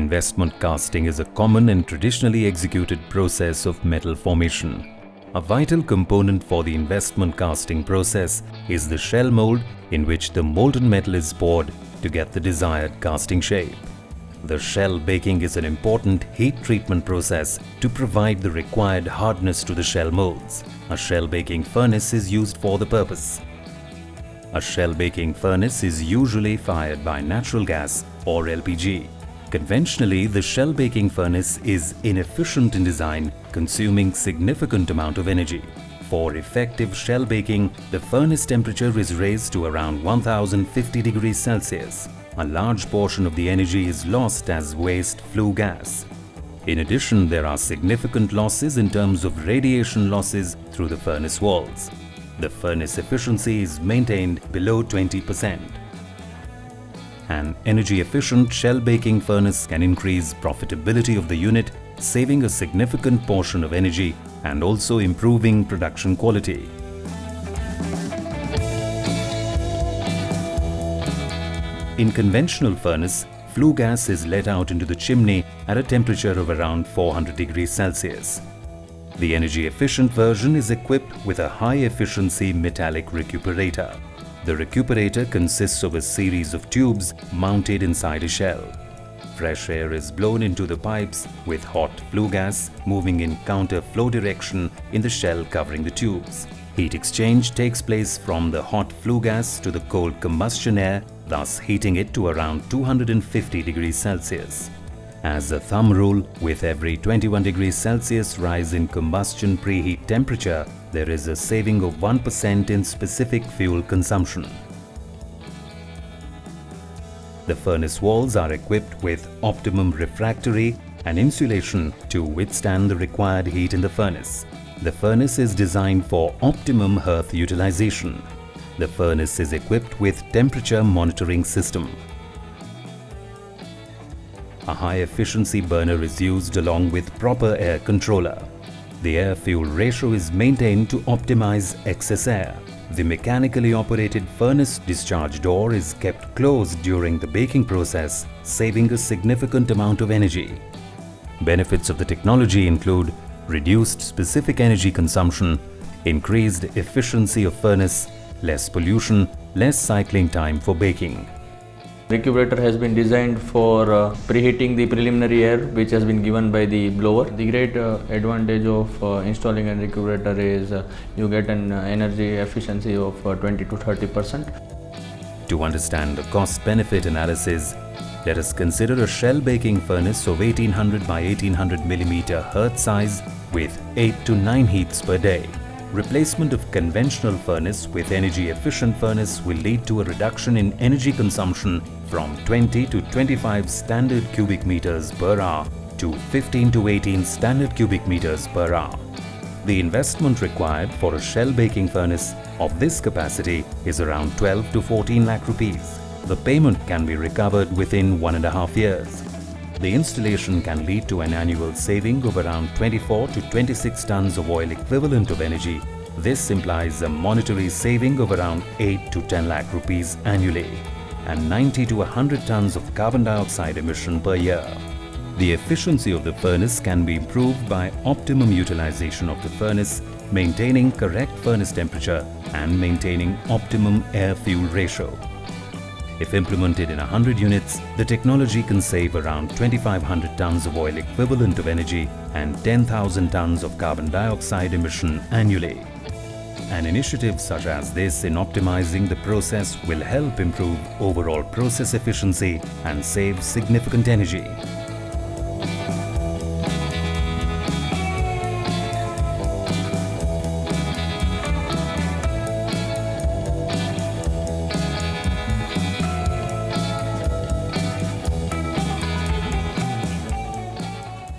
Investment casting is a common and traditionally executed process of metal formation. A vital component for the investment casting process is the shell mold, in which the molten metal is poured to get the desired casting shape. The shell baking is an important heat treatment process to provide the required hardness to the shell molds. A shell baking furnace is used for the purpose. A shell baking furnace is usually fired by natural gas or LPG. Conventionally, the shell baking furnace is inefficient in design, consuming significant amount of energy. For effective shell baking, the furnace temperature is raised to around 1050 degrees Celsius. A large portion of the energy is lost as waste flue gas. In addition, there are significant losses in terms of radiation losses through the furnace walls. The furnace efficiency is maintained below 20%. An energy-efficient shell baking furnace can increase profitability of the unit, saving a significant portion of energy and also improving production quality. In conventional furnace, flue gas is let out into the chimney at a temperature of around 400 degrees Celsius. The energy-efficient version is equipped with a high-efficiency metallic recuperator. The recuperator consists of a series of tubes mounted inside a shell. Fresh air is blown into the pipes with hot flue gas moving in counter flow direction in the shell covering the tubes. Heat exchange takes place from the hot flue gas to the cold combustion air, thus heating it to around 250 degrees Celsius. As a thumb rule, with every 21 degrees Celsius rise in combustion preheat temperature, there is a saving of 1% in specific fuel consumption. The furnace walls are equipped with optimum refractory and insulation to withstand the required heat in the furnace. The furnace is designed for optimum hearth utilization. The furnace is equipped with temperature monitoring system. A high-efficiency burner is used along with proper air controller. The air-fuel ratio is maintained to optimize excess air. The mechanically operated furnace discharge door is kept closed during the baking process, saving a significant amount of energy. Benefits of the technology include reduced specific energy consumption, increased efficiency of furnace, less pollution, less cycling time for baking. Recuperator has been designed for preheating the preliminary air which has been given by the blower. The great advantage of installing a recuperator is you get an energy efficiency of 20 to 30%. To understand the cost-benefit analysis, let us consider a shell baking furnace of 1800 by 1800 mm hearth size with 8 to 9 heats per day. Replacement of conventional furnace with energy-efficient furnace will lead to a reduction in energy consumption from 20 to 25 standard cubic meters per hour to 15 to 18 standard cubic meters per hour. The investment required for a shell baking furnace of this capacity is around 12 to 14 lakh rupees. The payment can be recovered within 1.5 years. The installation can lead to an annual saving of around 24 to 26 tons of oil equivalent of energy. This implies a monetary saving of around 8 to 10 lakh rupees annually and 90 to 100 tons of carbon dioxide emission per year. The efficiency of the furnace can be improved by optimum utilization of the furnace, maintaining correct furnace temperature and maintaining optimum air-fuel ratio. If implemented in 100 units, the technology can save around 2,500 tons of oil equivalent of energy and 10,000 tons of carbon dioxide emission annually. An initiative such as this in optimizing the process will help improve overall process efficiency and save significant energy.